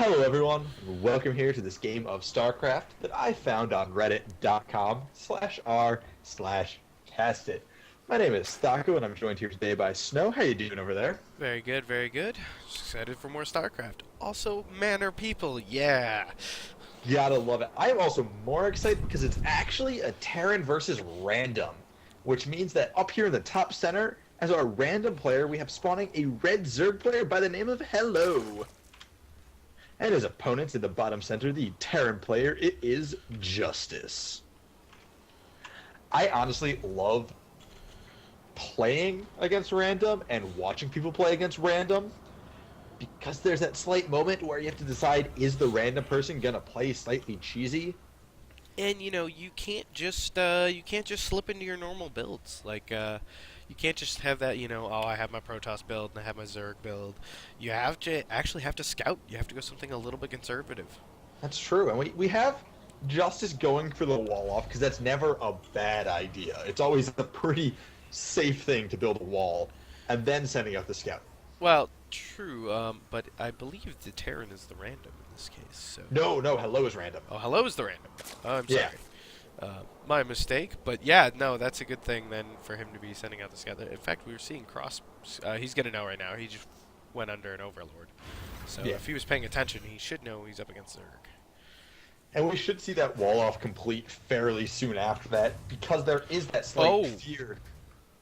Hello everyone, and welcome here to this game of StarCraft that I found on reddit.com/r/castit. My name is Stocko and I'm joined here today by Snow. How you doing over there? Very good, very good. Excited for more StarCraft. Also, Manor People, yeah. Gotta love it. I am also more excited because it's actually a Terran versus random, which means that up here in the top center, as our random player, we have spawning a red Zerg player by the name of Hello. And his opponents in the bottom center, the Terran player, it is Justice. I honestly love playing against random and watching people play against random because there's that slight moment where you have to decide, is the random person gonna play slightly cheesy? And you can't just slip into your normal builds. You can't just have that, oh, I have my Protoss build and I have my Zerg build. You have to actually have to scout. You have to go something a little bit conservative. That's true, and we have Justice going for the wall off because that's never a bad idea. It's always a pretty safe thing to build a wall and then sending out the scout. Well, true, but I believe the Terran is the random in this case. So. No, Hello is random. Oh, Hello is the random. Oh, I'm sorry. Yeah. My mistake, but yeah, no, that's a good thing then for him to be sending out this guy. In fact, we were seeing Cross. He's gonna know right now. He just went under an Overlord, so Yeah. if he was paying attention, he should know he's up against Zerg. And we should see that wall off complete fairly soon after that because there is that slight fear.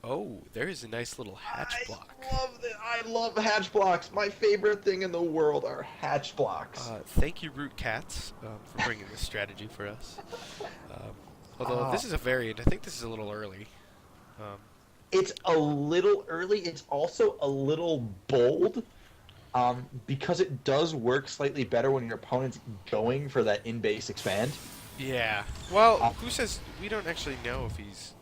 Oh, there is a nice little hatch block. I love hatch blocks. My favorite thing in the world are hatch blocks. Thank you, Root Cats, for bringing this strategy for us. Although this is a variant, I think this is a little early. It's a little early. It's also a little bold because it does work slightly better when your opponent's going for that in-base expand. Yeah. Well, who says we don't actually know if he's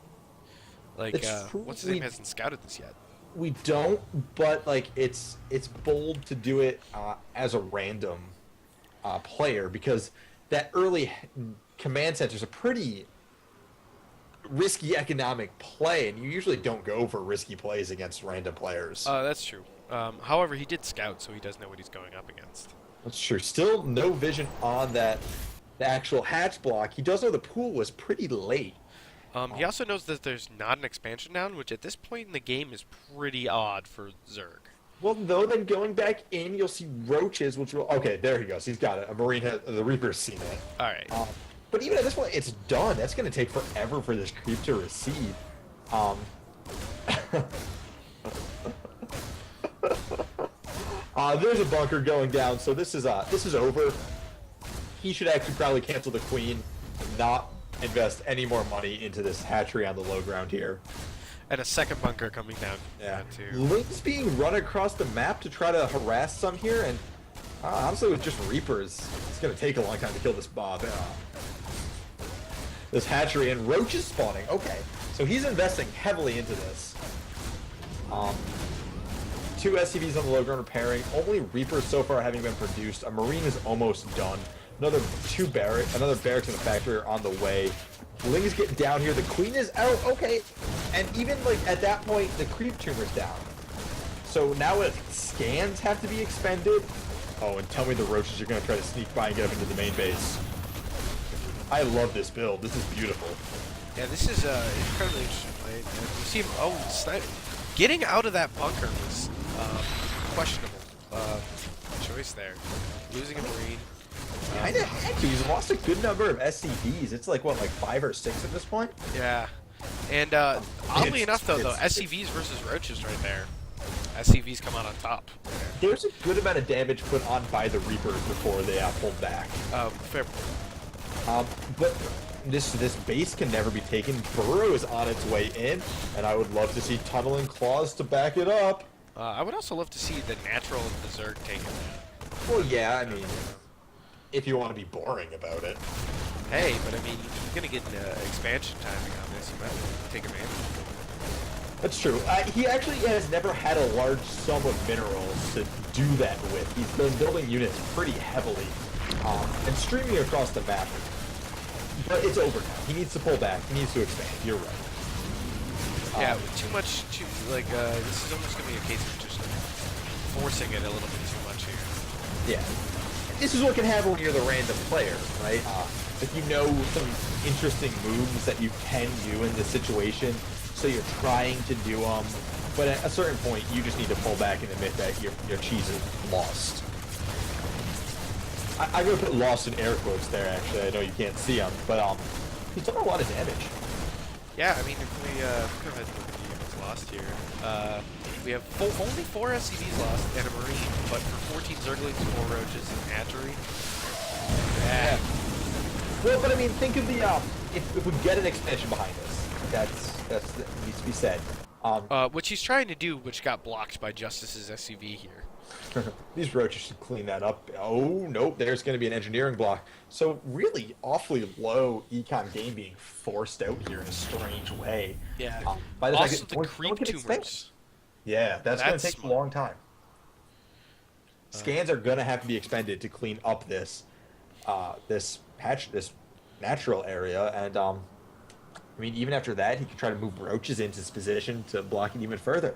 what's his name hasn't scouted this yet? We don't, but it's bold to do it as a random player because that early command center is a pretty risky economic play, and you usually don't go for risky plays against random players. That's true. However, he did scout, so he does know what he's going up against. That's true. Still no vision on the actual hatch block. He does know the pool was pretty late. He also knows that there's not an expansion down, which at this point in the game is pretty odd for Zerg. Well, though, then going back in, you'll see roaches, which will... Okay, there he goes. He's got it. A Marine has... The Reaper's seen it. All right. But even at this point, it's done. That's going to take forever for this creep to receive. There's a bunker going down, so this is over. He should actually probably cancel the Queen, not invest any more money into this hatchery on the low ground here. And a second bunker coming down. Yeah. Too. Link's being run across the map to try to harass some here, and honestly, with just Reapers, it's going to take a long time to kill this Bob. This hatchery, and roaches spawning. Okay, so he's investing heavily into this. Two SCVs on the low ground repairing. Only Reapers so far having been produced. A Marine is almost done. Another barracks in the factory are on the way. Ling is getting down here. The Queen is out. Okay, and even at that point, the creep tumor's down. So now scans have to be expended. Oh, and tell me the roaches are going to try to sneak by and get up into the main base. I love this build. This is beautiful. Yeah, this is incredibly interesting. Right? You see him, getting out of that bunker was questionable choice there. Losing a Marine. Kinda had to. He's lost a good number of SCVs. It's like 5 or 6 at this point? Yeah. And oddly enough, though, SCVs versus roaches right there. SCVs come out on top. There's a good amount of damage put on by the Reapers before they pulled back. Fair point. But this base can never be taken. Burrow is on its way in, and I would love to see Tunneling Claws to back it up. I would also love to see the natural of the Zerg taken. Well, yeah, I mean, if you want to be boring about it. Hey, but I mean, you're going to get expansion timing on this. You might take advantage. That's true. He actually has never had a large sum of minerals to do that with. He's been building units pretty heavily and streaming across the map. But it's over now. He needs to pull back. He needs to expand. You're right. Yeah, with too much, this is almost going to be a case of just forcing it a little bit too much here. Yeah. this is what can happen when you're the random player, right? If you know some interesting moves that you can do in this situation, so you're trying to do them, but at a certain point, you just need to pull back and admit that your cheese is lost. I'm gonna put "lost" in air quotes there. Actually, I know you can't see him, but he's done a lot of damage. Yeah, I mean, if we go ahead and look at the units lost here, we have only 4 SCVs lost and a Marine, but for 14 Zerglings, 4 Roaches, and an Hatchery. Yeah. Well, but I mean, think of the if we get an expansion behind us, that needs to be said. Which he's trying to do, which got blocked by Justice's SCV here. These roaches should clean that up. Oh, nope, there's going to be an engineering block. So really awfully low econ game being forced out here in a strange way. Yeah. By the also, fact that the creep tumors. Yeah, that's going to take smart. a long time. Scans are going to have to be expended to clean up this this natural area, and I mean, even after that, he can try to move roaches into his position to block it even further.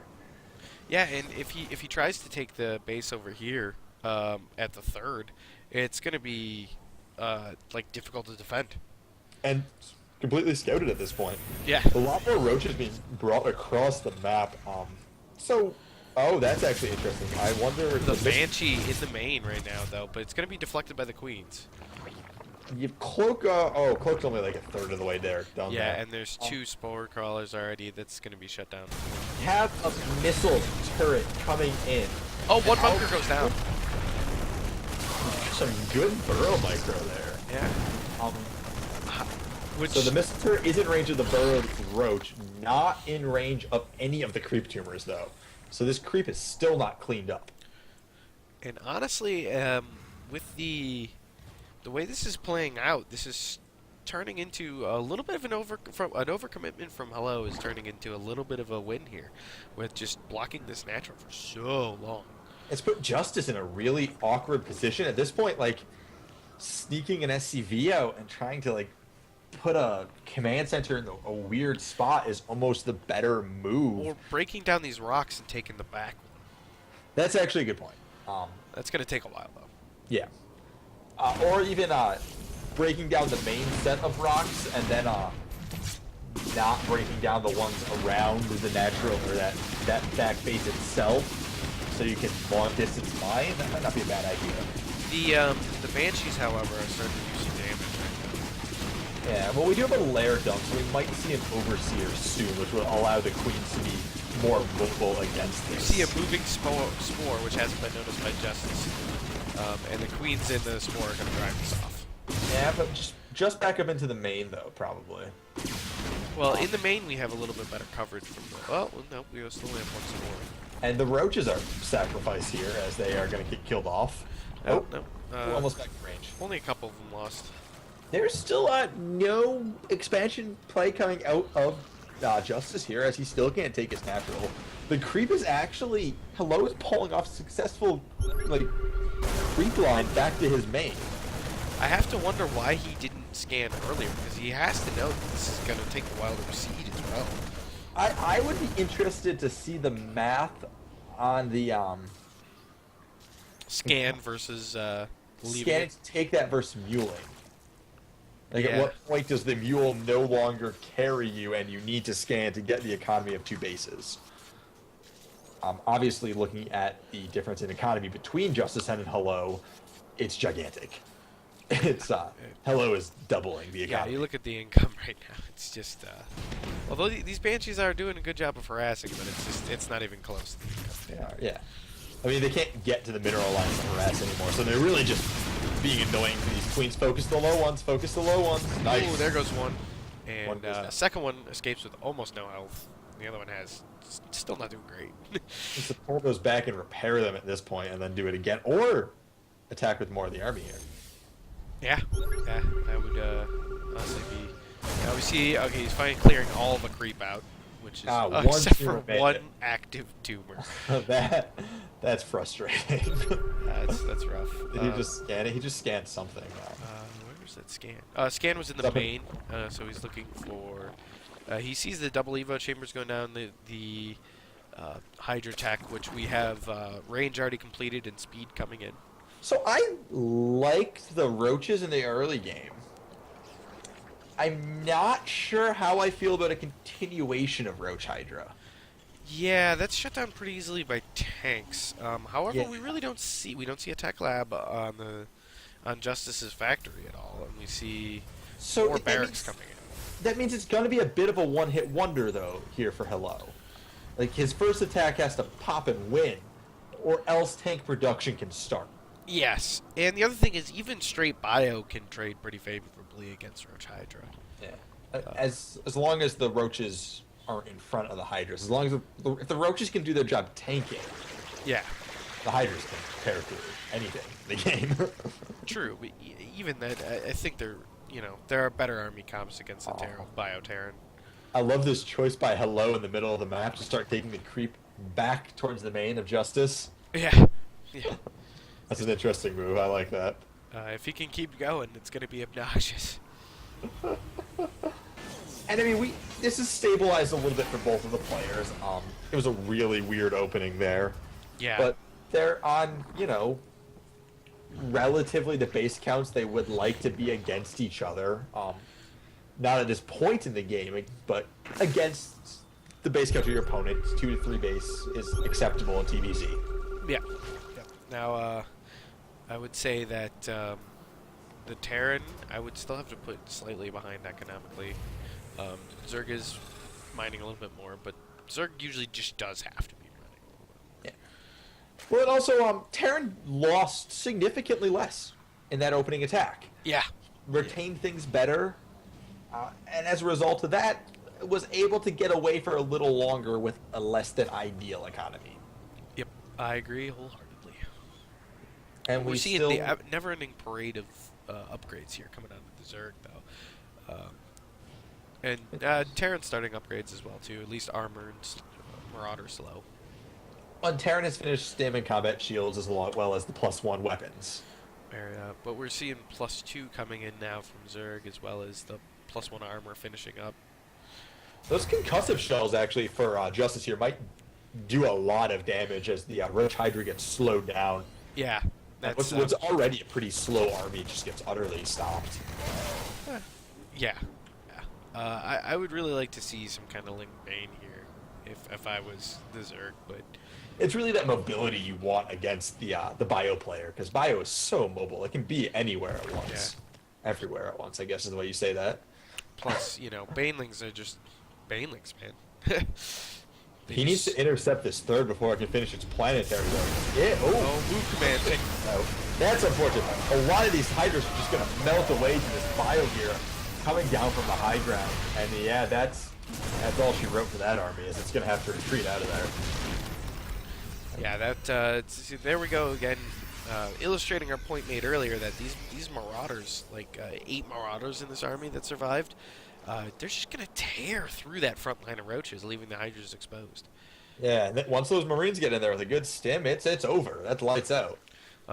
Yeah, and if he tries to take the base over here at the 3rd, it's going to be like difficult to defend. And completely scouted at this point. Yeah. A lot more roaches being brought across the map. Oh, that's actually interesting. I wonder The Banshee in the main right now, though, but it's going to be deflected by the Queens. You Cloak's only like a third of the way there. Down Yeah, there. and there's 2 Spore Crawlers already that's going to be shut down. You have a missile turret coming in. Oh, one bunker goes down. Some good burrow micro there. Yeah. So the missile turret is in range of the burrowed roach, not in range of any of the creep tumors, though. So this creep is still not cleaned up. And honestly, with the way this is playing out, this is turning into a little bit of an overcommitment from Hello is turning into a little bit of a win here, with just blocking this natural for so long. It's put Justice in a really awkward position at this point, like sneaking an SCV out and trying to like put a command center in a weird spot is almost the better move. Or breaking down these rocks and taking the back one. That's actually a good point. That's going to take a while, though. Yeah. Or even breaking down the main set of rocks and then not breaking down the ones around the natural or that back face itself, so you can long distance mine. That might not be a bad idea. The Banshees, however, are starting to do some damage right now. Yeah, well, we do have a lair dump, so we might see an Overseer soon, which will allow the Queens to be more mobile against You this. see a moving spore, which hasn't been noticed by Justice, and the Queens in the spore are going to drive this off. Yeah, but just back up into the main, though, probably. Well, in the main, we have a little bit better coverage from the... Well, no, we still have one spore. And the roaches are sacrificed here, as they are going to get killed off. No, no. We're almost back in range. Only a couple of them lost. There's still no expansion play coming out of Justice here, as he still can't take his natural. The creep is actually... Hello is pulling off successful, like, creep line back to his main. I have to wonder why he didn't scan earlier, because he has to know that this is going to take a while to recede as well. I would be interested to see the math on the Scan versus leaving scanning it. to take that versus muling. Like, Yeah. at what point does the mule no longer carry you and you need to scan to get the economy of 2 bases? Obviously, looking at the difference in economy between Justice and Hello, it's gigantic. It's Hello is doubling the Yeah, economy. you look at the income right now. It's just, although these Banshees are doing a good job of harassing, but it's not even close to the income. They are, yeah. I mean, they can't get to the mineral lines to harass anymore, so they're really just being annoying for these Queens. Focus the low ones, focus the low ones. Nice. Ooh, there goes one. And One goes down. second one escapes with almost no health. The other one has still not doing great. Just to pull those back and repair them at this point, and then do it again, or attack with more of the army here. Yeah, that would honestly be. Now we see. Okay, he's finally clearing all the creep out, which is One except for tumor made one it. active tumor. That's frustrating. That's rough. Did he just scan it? He just scanned something. Where was that scan? Scan was in the main, so he's looking for. He sees the double Evo chambers going down, the Hydra tech, which we have range already completed and speed coming in. So I liked the roaches in the early game. I'm not sure how I feel about a continuation of Roach Hydra. Yeah, that's shut down pretty easily by tanks. However, Yeah. we don't see Attack Lab on Justice's factory at all, and we see So more that barracks means coming in. that means it's going to be a bit of a one-hit wonder though here for Hello. Like his first attack has to pop and win, or else tank production can start. Yes, and the other thing is even straight bio can trade pretty favorably against Roach Hydra. Yeah. As long as the roaches aren't in front of the hydras, as long as if the roaches can do their job tanking, Yeah, the hydras can tear through anything in the game. true. But even that, I think there are better army comps against the Bio Terran. I love this choice by Hello in the middle of the map to start taking the creep back towards the main of Justice. Yeah, yeah. That's an interesting move. I like that. If he can keep going, it's going to be obnoxious. And I mean, this has stabilized a little bit for both of the players. It was a really weird opening there. Yeah. But they're on, relatively the base counts they would like to be against each other. Not at this point in the game, but against the base count of your opponent, 2 to 3 base is acceptable in TVZ. Yeah. Yeah. Now, I would say that the Terran, I would still have to put slightly behind economically. Zerg is mining a little bit more, but Zerg usually just does have to be mining a little bit. Yeah. Well, and also, Terran lost significantly less in that opening attack. Yeah. Retained things better, and as a result of that, was able to get away for a little longer with a less than ideal economy. Yep. I agree wholeheartedly. And We're we seeing still... the never-ending parade of upgrades here coming out of the Zerg, though. And Terran's starting upgrades as well, too. At least armor and Marauder slow. And Terran has finished stim and combat shields as well as the +1 weapons. But we're seeing +2 coming in now from Zerg, as well as the +1 armor finishing up. Those concussive shells, actually, for Justice here might do a lot of damage as the Roach Hydra gets slowed down. Yeah. That's What's already a pretty slow army just gets utterly stopped. Yeah. I would really like to see some kind of Ling Bane here, if I was the Zerg, but It's really that mobility you want against the bio player, because bio is so mobile. It can be anywhere at once. Yeah. Everywhere at once, I guess is the way you say that. Plus, Banelings are just Banelings, man. He needs to intercept this third before it can finish its planetary though. Yeah, move commanding. No, that's unfortunate. A lot of these Hydras are just going to melt away to this bio here, coming down from the high ground. And yeah, that's all she wrote for that army, is it's going to have to retreat out of there. Yeah, there we go again, illustrating our point made earlier that these Marauders, like 8 Marauders in this army that survived, they're just going to tear through that front line of roaches, leaving the Hydras exposed. Yeah, and then once those Marines get in there with a good stim, it's over. That's lights out.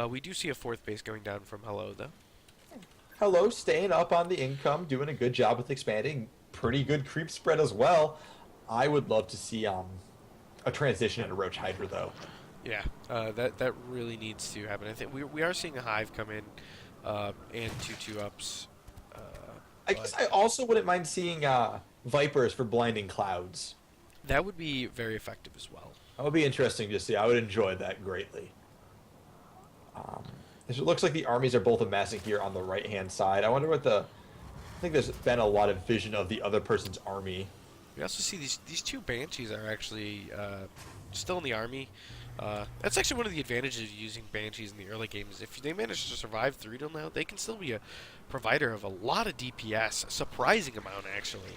We do see a 4th base going down from Hello, though. Hello, staying up on the income, doing a good job with expanding. Pretty good creep spread as well. I would love to see a transition into Roach Hydra, though. Yeah, that really needs to happen. I think we are seeing a Hive come in, and 2/2-ups. I guess I also wouldn't mind seeing Vipers for blinding clouds. That would be very effective as well. That would be interesting to see. I would enjoy that greatly. It looks like the armies are both amassing here on the right-hand side. I wonder what I think there's been a lot of vision of the other person's army. We also see these 2 Banshees are actually still in the army. That's actually one of the advantages of using Banshees in the early games. If they manage to survive through till now, they can still be a provider of a lot of DPS, a surprising amount actually.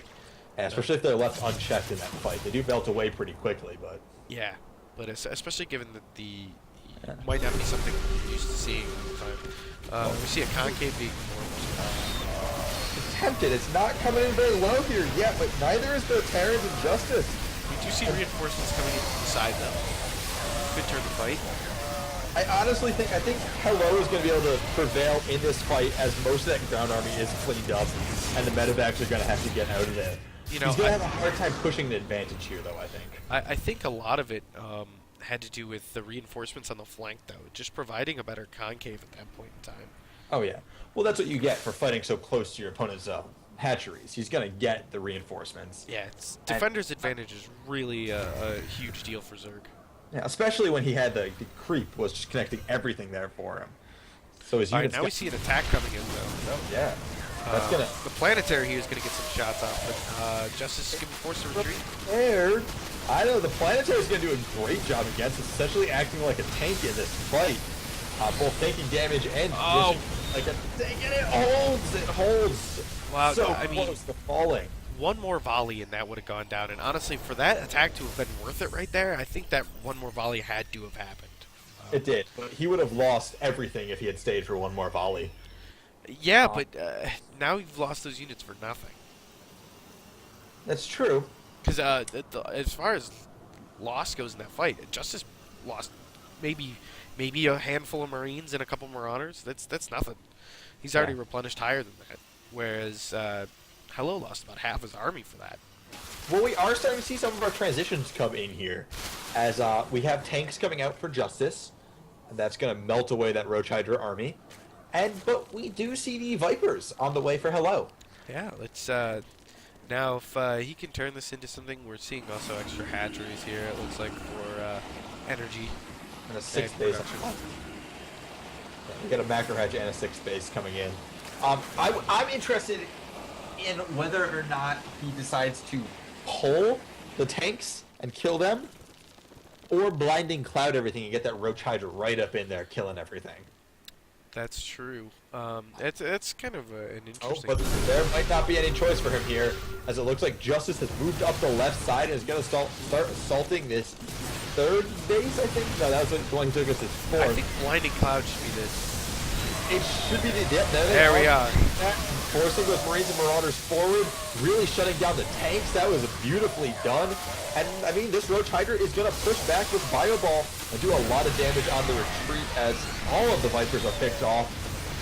Yeah, especially if they're left unchecked in that fight. They do melt away pretty quickly, but... Yeah, but especially given that might not be something we're used to seeing all the time. We see a concave being formed. Tempted. It's not coming in very low here yet, but neither is the Terrans of Justice. We do see reinforcements coming in from the side, though. Could turn the fight. I honestly think Hello is going to be able to prevail in this fight, as most of that ground army is cleaned up, and the medevacs are going to have to get out of there. He's going to have a hard time pushing the advantage here, though, I think. I think a lot of it had to do with the reinforcements on the flank, though. Just providing a better concave at that point in time. Oh yeah. Well, that's what you get for fighting so close to your opponent's hatcheries. He's gonna get the reinforcements. Yeah, defender's advantage is really a huge deal for Zerg. Yeah, especially when he had the creep was just connecting everything there for him. So his Alright, units. now we see an attack coming in, though. Oh yeah. That's gonna. The planetary here is gonna get some shots off, but Justice is gonna be forced to retreat. Prepared. I know the planetary is gonna do a great job against. It's essentially acting like a tank in this fight, both taking damage and like a tank, and it holds. It holds. Wow, So I mean, close to falling. one more volley and that would have gone down. And honestly, for that attack to have been worth it right there, I think that one more volley had to have happened. It did, but he would have lost everything if he had stayed for one more volley. Yeah, but now you've lost those units for nothing. That's true. Because as far as loss goes in that fight, Justice lost maybe a handful of Marines and a couple Marauders. That's nothing. He's already replenished higher than that. Whereas Hello lost about half his army for that. Well, we are starting to see some of our transitions come in here, as we have tanks coming out for Justice. That's going to melt away that Roach Hydra army, but we do see the Vipers on the way for Hello. Yeah, let's now if he can turn this into something. We're seeing also extra hatcheries here. It looks like for energy And a 6th base. Yeah, we got a macro hatch and a 6th base coming in. I'm interested in whether or not he decides to pull the tanks and kill them, or blinding cloud everything and get that Roach Hydra right up in there killing everything. That's true. It's kind of an interesting. Oh, but there might not be any choice for him here, as it looks like Justice has moved up the left side and is going to start assaulting this 3rd base, I think. No, that was the one he took us as 4th. I think Blinding Cloud should be this. It should be the dip. There we are. Forcing those Marines and Marauders forward, really shutting down the tanks. That was beautifully done. And, I mean, this Roach Hydra is going to push back with Bio Ball and do a lot of damage on the retreat as all of the Vipers are picked off.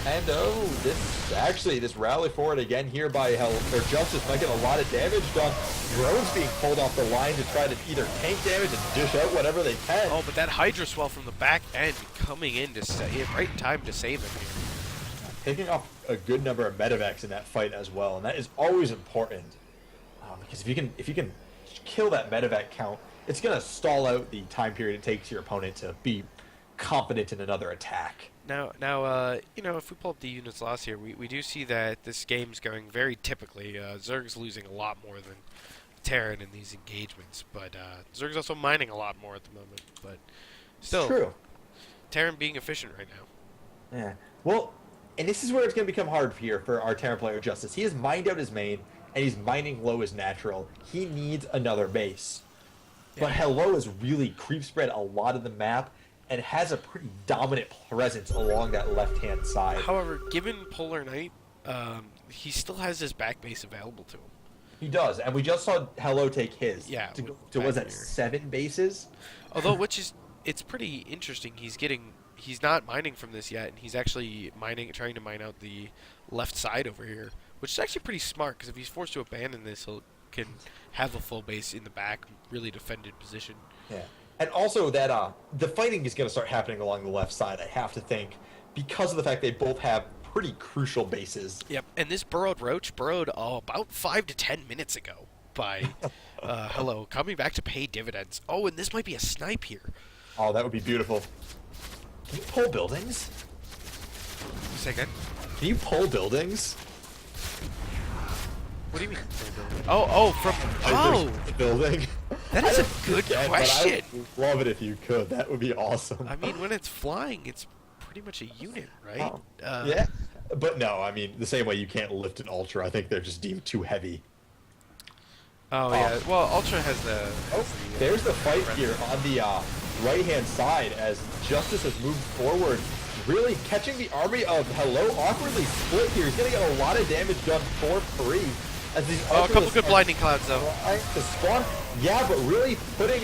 And, this rally forward again here by Justice might get a lot of damage done. Drones being pulled off the line to try to either tank damage and dish out whatever they can. Oh, but that Hydra swell from the back end coming in to right in time to save him here. Picking off a good number of medevacs in that fight as well, and that is always important. Because if you can kill that medevac count, it's going to stall out the time period it takes your opponent to be competent in another attack. Now, if we pull up the units lost here, we do see that this game's going very typically. Zerg's losing a lot more than Terran in these engagements, but Zerg's also mining a lot more at the moment. But still, True. Terran being efficient right now. Yeah. Well, and this is where it's going to become hard here for our Terran player Justice. He has mined out his main, and he's mining low as natural. He needs another base. Yeah. But Hello has really creep spread a lot of the map, and has a pretty dominant presence along that left-hand side. However, given Polar Knight, he still has his back base available to him. He does, and we just saw Hello take his. Yeah. To was that 7 bases? Although, it's pretty interesting. He's not mining from this yet, and he's actually trying to mine out the left side over here, which is actually pretty smart, because if he's forced to abandon this, he can have a full base in the back, really defended position. Yeah. And also that the fighting is going to start happening along the left side, I have to think, because of the fact they both have pretty crucial bases. Yep, and this burrowed Roach about 5 to 10 minutes ago by Hello, coming back to pay dividends. Oh, and this might be a snipe here. Oh, that would be beautiful. Can you pull buildings? Say again? Can you pull buildings? What do you mean? Oh! Building. That is a good question. I would love it if you could. That would be awesome. I mean, when it's flying, it's pretty much a unit, right? Oh. Yeah. But no, I mean, the same way you can't lift an Ultra. I think they're just deemed too heavy. Oh, yeah. Well, Ultra has the... there's the fight here on the right-hand side as Justice has moved forward, really catching the army of Hello awkwardly split here. He's going to get a lot of damage done for free. As these a couple good blinding clouds, though. To spawn, yeah, but really putting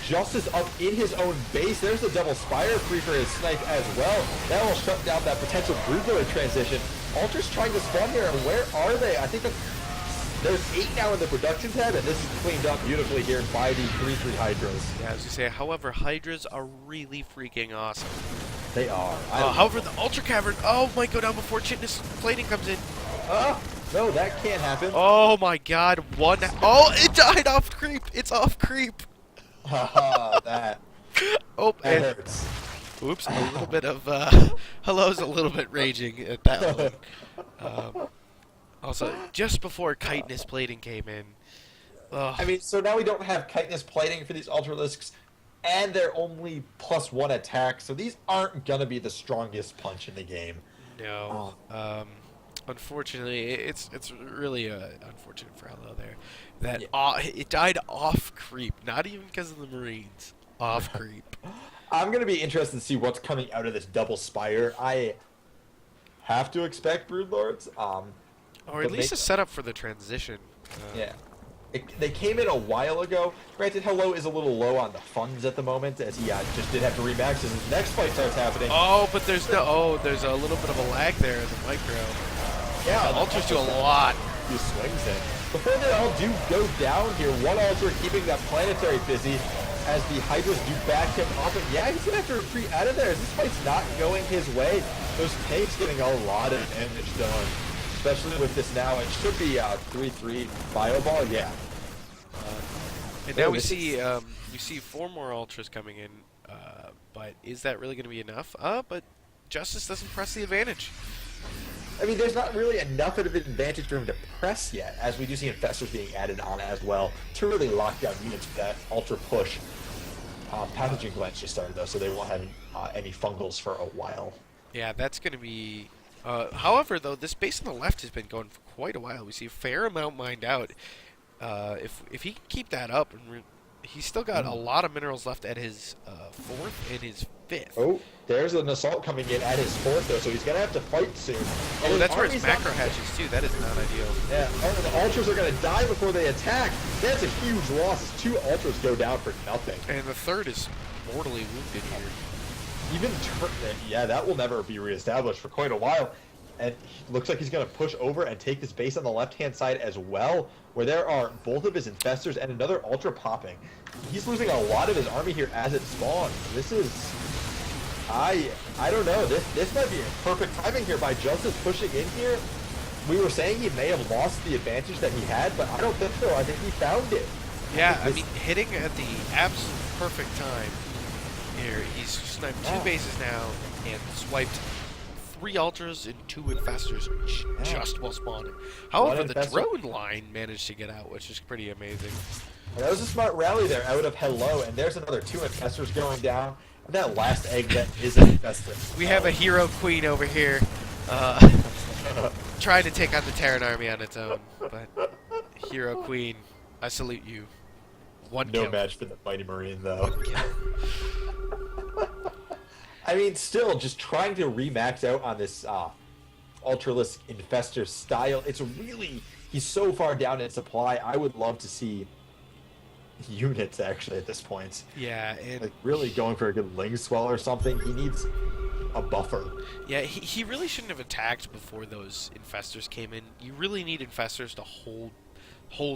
Justice up in his own base. There's the double Spire free for his snipe as well. That will shut down that potential Broodlord transition. Ultra's trying to spawn here, and where are they? I think There's 8 now in the production tab, and this is cleaned up beautifully here by the 3-3 Hydras. Yeah, as you say, however, Hydras are really freaking awesome. They are. However, the Ultra Cavern, might go down before Chitinous Plating comes in. No, that can't happen. Oh my god, it died off creep. It's off creep. Haha, that hurts. Oops, a little bit of, Hello's a little bit raging at that one. Also, just before Chitinous Plating came in. I mean, so now we don't have Chitinous Plating for these Ultralisks, and they're only +1 attack, so these aren't gonna be the strongest punch in the game. No. Unfortunately, it's really unfortunate for Hello there. That it died off creep, not even because of the Marines. Off creep. I'm gonna be interested to see what's coming out of this double spire. I have to expect Broodlords. Or at least a setup for the transition. Yeah. They came in a while ago. Granted, Hello is a little low on the funds at the moment, as he just did have to remax as his next fight starts happening. But there's there's a little bit of a lag there in the micro. Yeah, the Ultras do a lot. He swings it. Before they all do go down here, one Ultra keeping that planetary busy as the Hydras do back him up. And yeah, he's going to have to retreat out of there as this fight's not going his way. Those tanks getting a lot of damage done. Especially with this now, it should be 3-3 Bio Ball, yeah. And now we see 4 more Ultras coming in, but is that really going to be enough? But Justice doesn't press the advantage. I mean, there's not really enough of an advantage for him to press yet, as we do see Infestors being added on as well to really lock down units with that Ultra push. Pathogen Glands just started, though, so they won't have any fungals for a while. Yeah, that's going to be... however, though, this base on the left has been going for quite a while. We see a fair amount mined out. If he can keep that up, and he's still got a lot of minerals left at his 4th and his 5th. Oh, there's an assault coming in at his 4th, though, so he's going to have to fight soon. Oh, that's where his macro hatches, too. That is not ideal. Yeah, the Ultras are going to die before they attack. That's a huge loss as 2 Ultras go down for nothing. And the 3rd is mortally wounded here. Yeah, that will never be reestablished for quite a while. And looks like he's going to push over and take this base on the left-hand side as well, where there are both of his Infestors and another Ultra popping. He's losing a lot of his army here as it spawns. This is... I don't know. This might be a perfect timing here by Justice pushing in here. We were saying he may have lost the advantage that he had, but I don't think so. I think he found it. Yeah, I mean, hitting at the absolute perfect time here. He's sniped 2 bases now and swiped 3 Ultras and 2 Infestors just while spawning. However, the drone line managed to get out, which is pretty amazing. That was a smart rally there out of Hello, and there's another 2 Infestors going down. And that last egg that is an Infestor. We have a Hero Queen over here trying to take on the Terran army on its own. But Hero Queen, I salute you. One No kill. match for the Mighty Marine, though. I mean, still, just trying to remax out on this Ultralisk Infestor style, it's really... He's so far down in supply, I would love to see units, actually, at this point. Yeah, and... Like, really going for a good Ling Swell or something. He needs a buffer. Yeah, he really shouldn't have attacked before those Infestors came in. You really need Infestors to hold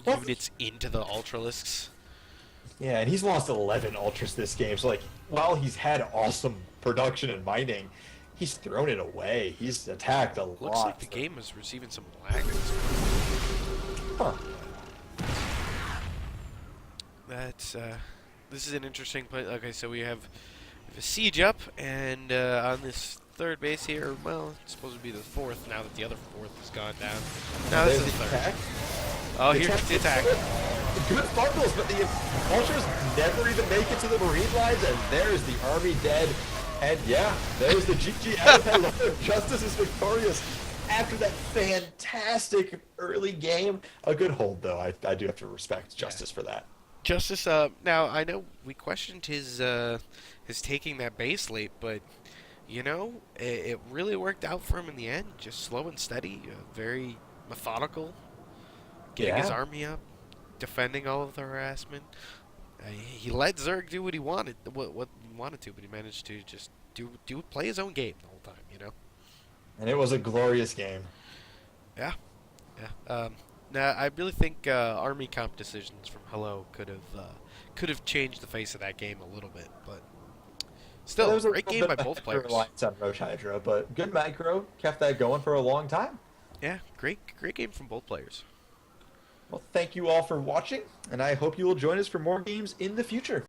units into the Ultralisks. Yeah, and he's lost 11 Ultras this game, so, like, while he's had awesome production and mining, he's thrown it away. He's attacked a lot. Looks like the game is receiving some lag. Huh. That's, this is an interesting play. Okay, so we have a siege up, and on this 3rd base here, well, it's supposed to be the 4th now that the other 4th has gone down. Now this is the 3rd. Oh, here's the attack. Good fumbles, but the Ultras never even make it to the Marine lines, and there's the army dead. And yeah, there's the GG out of Hello. Justice is victorious after that fantastic early game. A good hold, though. I do have to respect Justice for that. Justice, now I know we questioned his taking that base late, but you know, it really worked out for him in the end. Just slow and steady, very methodical, getting his army up, defending all of the harassment. He let Zerg do what he wanted, what he wanted to, but he managed to just play his own game the whole time, you know. And it was a glorious game. Yeah, yeah. Now, I really think army comp decisions from Hello could have changed the face of that game a little bit, but Yeah, there still, was a great little game bit by of a both heavy players. reliance on Roach Hydra, but good micro. Kept that going for a long time. Yeah, great game from both players. Well, thank you all for watching, and I hope you will join us for more games in the future.